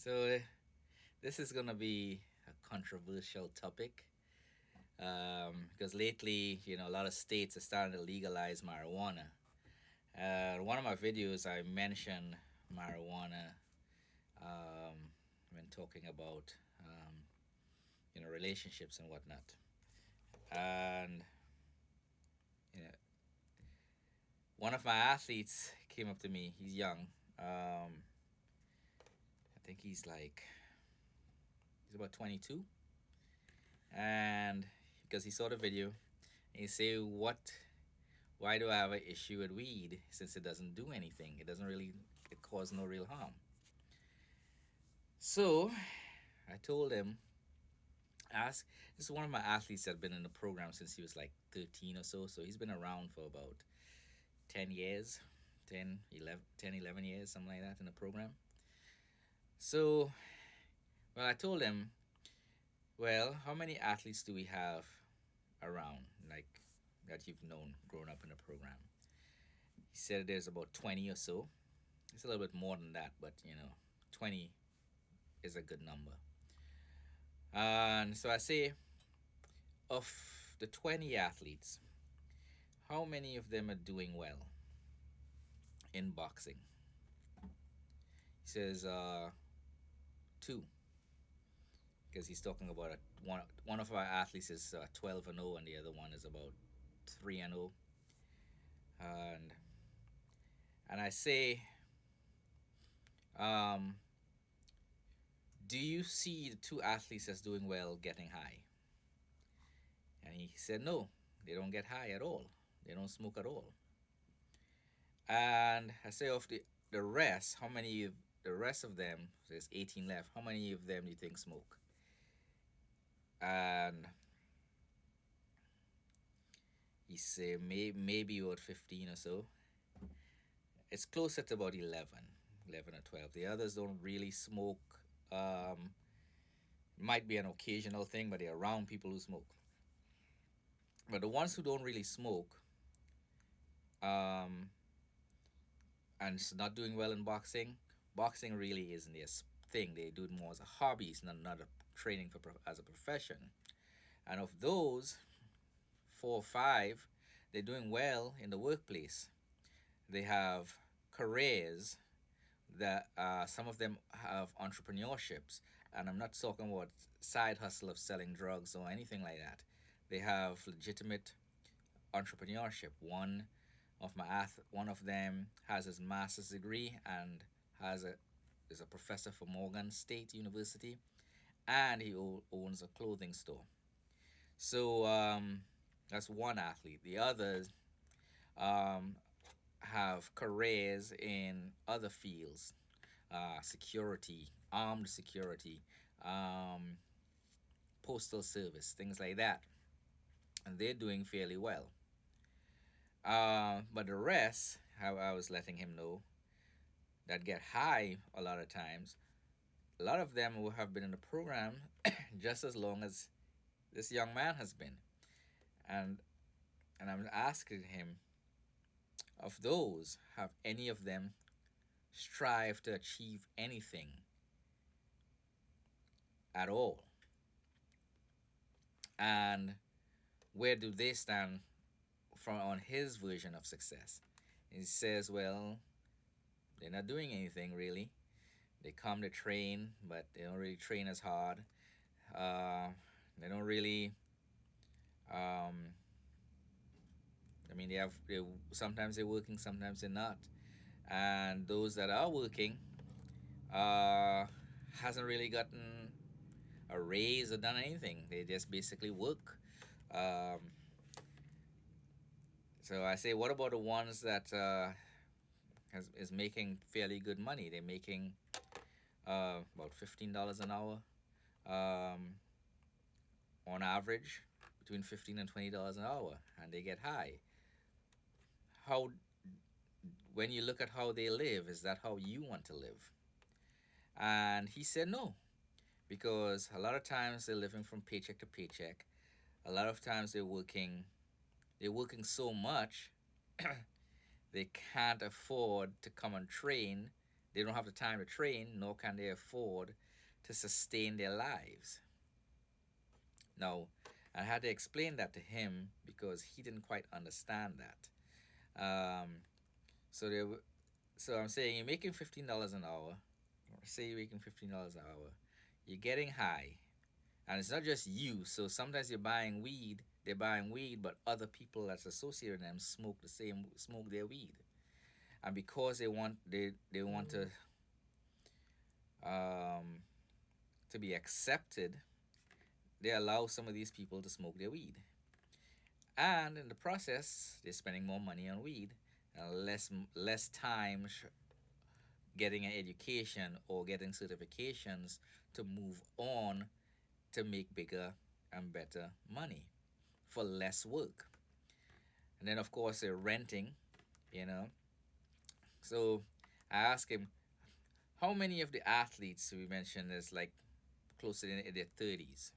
So this is gonna be a controversial topic because lately, a lot of states are starting to legalize marijuana. One of my videos, I mentioned marijuana when talking about relationships and whatnot. And you know, one of my athletes came up to me. He's young. I think he's about 22, and because he saw the video, and he say, "What? Why do I have an issue with weed since it doesn't do anything? It causes no real harm." So I told him, ask. This is one of my athletes that had been in the program since he was like 13 or so. So he's been around for about 10 years, 11 years, something like that in the program. So, well, I told him, well, how many athletes do we have around, like that you've known growing up in the program? He said there's about 20 or so. It's a little bit more than that, but 20 is a good number. And so I say, of the 20 athletes, how many of them are doing well in boxing? He says, two, because he's talking about one of our athletes is 12 and 0, and the other one is about 3 and 0. And and I say, um, do you see the two athletes as doing well getting high? And he said, no, they don't get high at all. They don't smoke at all. And I say, of the rest, how many of the rest of them, there's 18 left, how many of them do you think smoke? And he said, maybe about 15 or so. It's closer to about 11 or 12. The others don't really smoke. Might be an occasional thing, but they're around people who smoke. But the ones who don't really smoke, um, and it's not doing well in boxing, boxing really isn't their thing. They do it more as a hobby, it's not a training as a profession. And of those 4 or 5, they're doing well in the workplace. They have careers that some of them have entrepreneurships, and I'm not talking about side hustle of selling drugs or anything like that. They have legitimate entrepreneurship. One of them has his master's degree and has a is a professor for Morgan State University, and he owns a clothing store. So that's one athlete. The others um, have careers in other fields, security, armed security, um, postal service, things like that, and they're doing fairly well. But the rest, how I was letting him know, that get high a lot of times, a lot of them will have been in the program just as long as this young man has been. And and I'm asking him, of those, have any of them strive to achieve anything at all? And where do they stand from on his version of success? He says, well, they're not doing anything really. They come to train, but they don't really train as hard. Uh, they don't really. Um, I mean, sometimes they're working, sometimes they're not. And those that are working, uh, hasn't really gotten a raise or done anything. They just basically work. Um, so I say, what about the ones that is making fairly good money? They're making about $15 an hour, um, on average, between $15 and $20 an hour, and they get high. How When you look at how they live, is that how you want to live? And he said no, because a lot of times they're living from paycheck to paycheck. A lot of times they're working so much they can't afford to come and train They don't have the time to train, nor can they afford to sustain their lives. Now, I had to explain that to him because he didn't quite understand that. So they, so I'm saying you're making $15 an hour. Say you're making $15 an hour. You're getting high, and it's not just you. So sometimes you're buying weed. They're buying weed, but other people that's associated with them smoke their weed, and because they want um, to be accepted, they allow some of these people to smoke their weed, and in the process, they're spending more money on weed and less time getting an education or getting certifications to move on to make bigger and better money for less work. And then, of course, they're renting, you know. So I asked him, how many of the athletes we mentioned is like close to in their 30s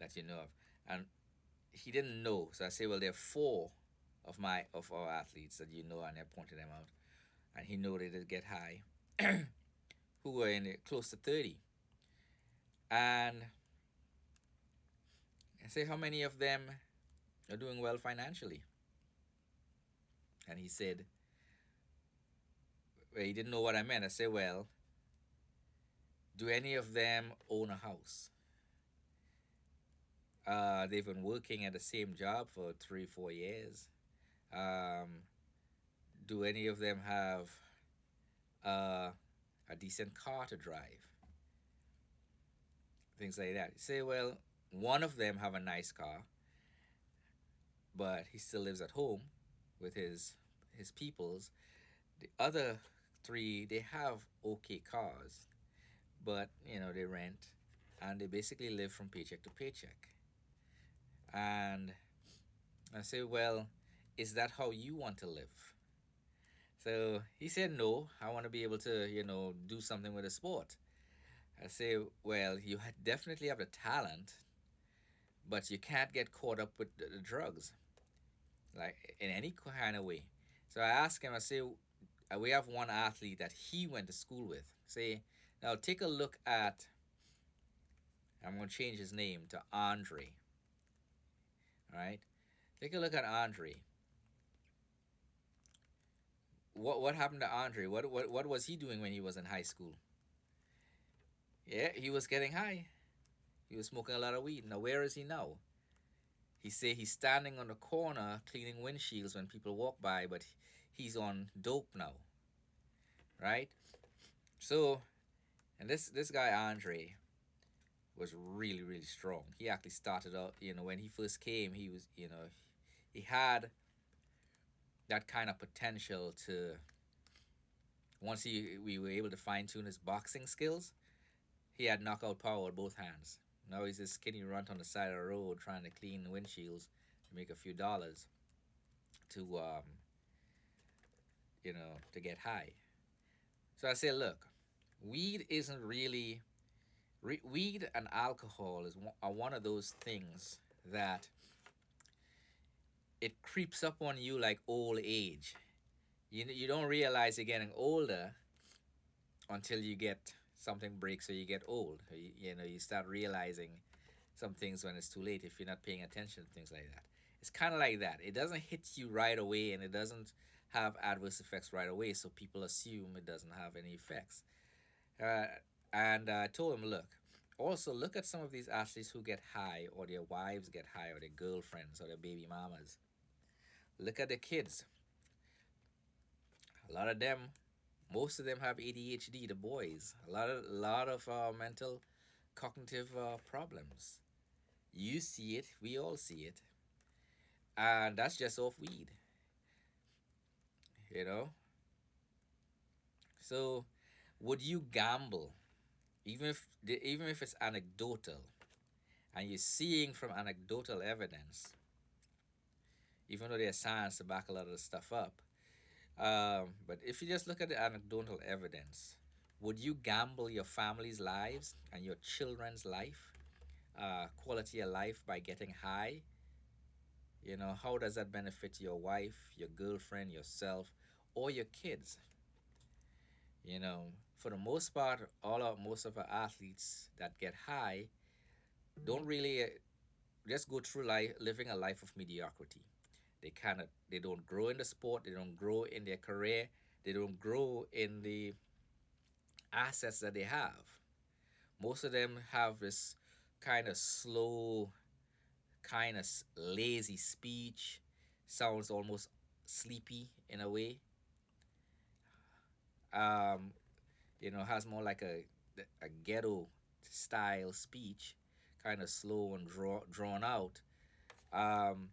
that you know of? And he didn't know. So I say, well, there are four of our athletes that you know, and I pointed them out. And he know they did get high, who were in close to 30. And I say, how many of them are doing well financially? And he said, well, he didn't know what I meant. I said, well, do any of them own a house? They've been working at the same job for 3, 4 years. Um, do any of them have uh, a decent car to drive? Things like that. You say, well, one of them have a nice car, but he still lives at home with his peoples. The other three, they have okay cars, but they rent, and they basically live from paycheck to paycheck. And I say, well, is that how you want to live? So he said, no, I want to be able to, do something with the sport. I say, well, you definitely have the talent, but you can't get caught up with the drugs, like in any kind of way. So I asked him, I say, we have one athlete that he went to school with. Say, now take a look at, I'm going to change his name to Andre. All right? Take a look at Andre. What happened to Andre? What was he doing when he was in high school? Yeah, he was getting high. He was smoking a lot of weed. Now where is he now? He say he's standing on the corner cleaning windshields when people walk by, but he's on dope now, right? So, and this guy Andre was really really strong. He actually started out, when he first came, he was, he had that kind of potential to once we were able to fine tune his boxing skills, he had knockout power with both hands. Now he's this skinny runt on the side of the road trying to clean windshields to make a few dollars to to get high. So I say, look, weed isn't really weed and alcohol are one of those things that it creeps up on you like old age. You don't realize you're getting older until you get something breaks or you get old. You start realizing some things when it's too late if you're not paying attention to things like that. It's kind of like that. It doesn't hit you right away and it doesn't have adverse effects right away, so people assume it doesn't have any effects. Uh, and I told him, look, also look at some of these athletes who get high, or their wives get high, or their girlfriends, or their baby mamas. Look at the kids. A lot of them, most of them have ADHD. The boys, a lot of mental, cognitive problems. You see it, we all see it, and that's just off weed, you know. So, would you gamble, even if it's anecdotal, and you're seeing from anecdotal evidence, even though there's science to back a lot of the stuff up? But if you just look at the anecdotal evidence, would you gamble your family's lives and your children's life, quality of life by getting high? How does that benefit your wife, your girlfriend, yourself, or your kids? You know, for the most part, most of our athletes that get high don't really just go through life living a life of mediocrity. They don't grow in the sport, they don't grow in their career, they don't grow in the assets that they have. Most of them have this kind of slow, kind of lazy speech, sounds almost sleepy in a way. Um, has more like a ghetto style speech, kind of slow and drawn out. Um,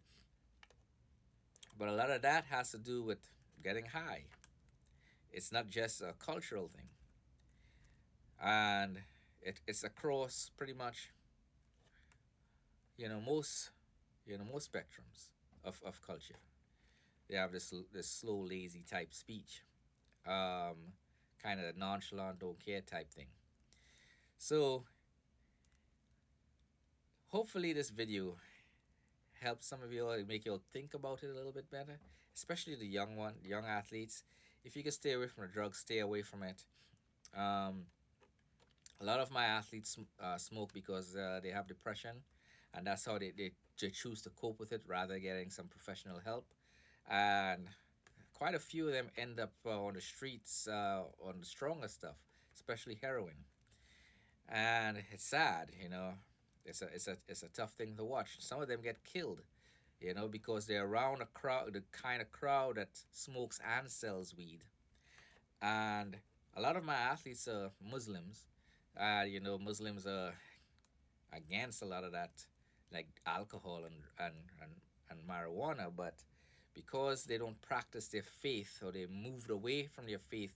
but a lot of that has to do with getting high. It's not just a cultural thing, and it's across pretty much most most spectrums of culture. They have this slow, lazy type speech, um, kind of nonchalant, don't care type thing. So hopefully this video help some of you all, make you all think about it a little bit better, especially the young athletes. If you can stay away from the drugs, stay away from it. Um, a lot of my athletes smoke because they have depression, and that's how they choose to cope with it rather than getting some professional help. And quite a few of them end up on the streets on the stronger stuff, especially heroin. And it's sad, you know. It's a tough thing to watch. Some of them get killed, because they're around a crowd, the kind of crowd that smokes and sells weed. And a lot of my athletes are Muslims. Muslims are against a lot of that, like alcohol and, and marijuana, but because they don't practice their faith or they moved away from their faith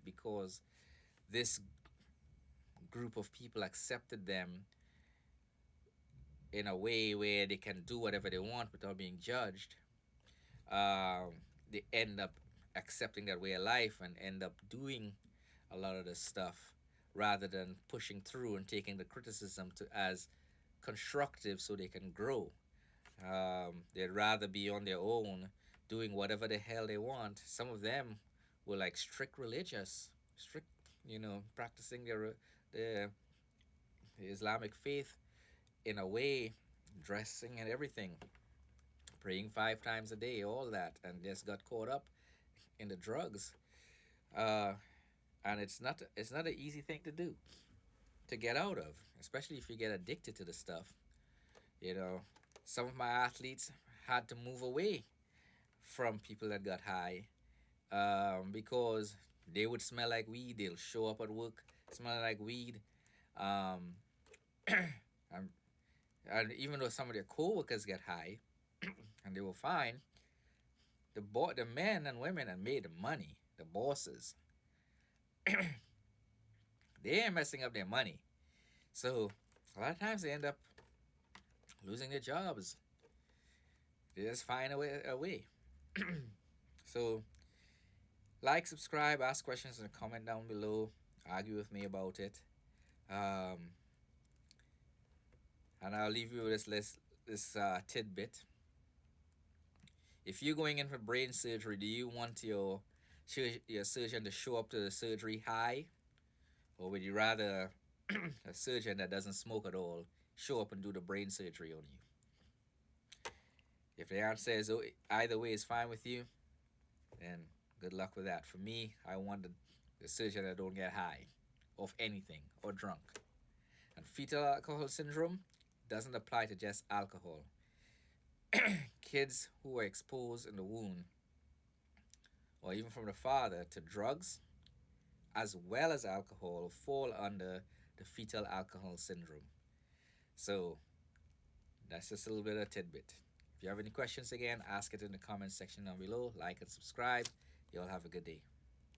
because this group of people accepted them in a way where they can do whatever they want without being judged, um, they end up accepting that way of life and end up doing a lot of this stuff rather than pushing through and taking the criticism to as constructive so they can grow. They'd rather be on their own doing whatever the hell they want. Some of them were like strict religious, strict, practicing their Islamic faith in a way, dressing and everything, praying 5 times a day, all that, and just got caught up in the drugs. Uh, and it's not an easy thing to do to get out of, especially if you get addicted to the stuff. You know, some of my athletes had to move away from people that got high because they would smell like weed. They'll show up at work smelling like weed. Um, and, and even though some of their coworkers get high and they were fine, the men and women that made the money, the bosses, they ain't messing up their money. So a lot of times they end up losing their jobs. They just find a way. So like, subscribe, ask questions in the comment down below, argue with me about it. Um, and I'll leave you with this tidbit. If you're going in for brain surgery, do you want your surgeon to show up to the surgery high, or would you rather a surgeon that doesn't smoke at all show up and do the brain surgery on you? If the answer is either way is fine with you, then good luck with that. For me, I want the surgeon that don't get high of anything or drunk. And fetal alcohol syndrome doesn't apply to just alcohol. Kids who are exposed in the womb or even from the father to drugs as well as alcohol fall under the fetal alcohol syndrome. So that's just a little bit of a tidbit. If you have any questions, again, ask it in the comment section down below. Like and subscribe. You all have a good day.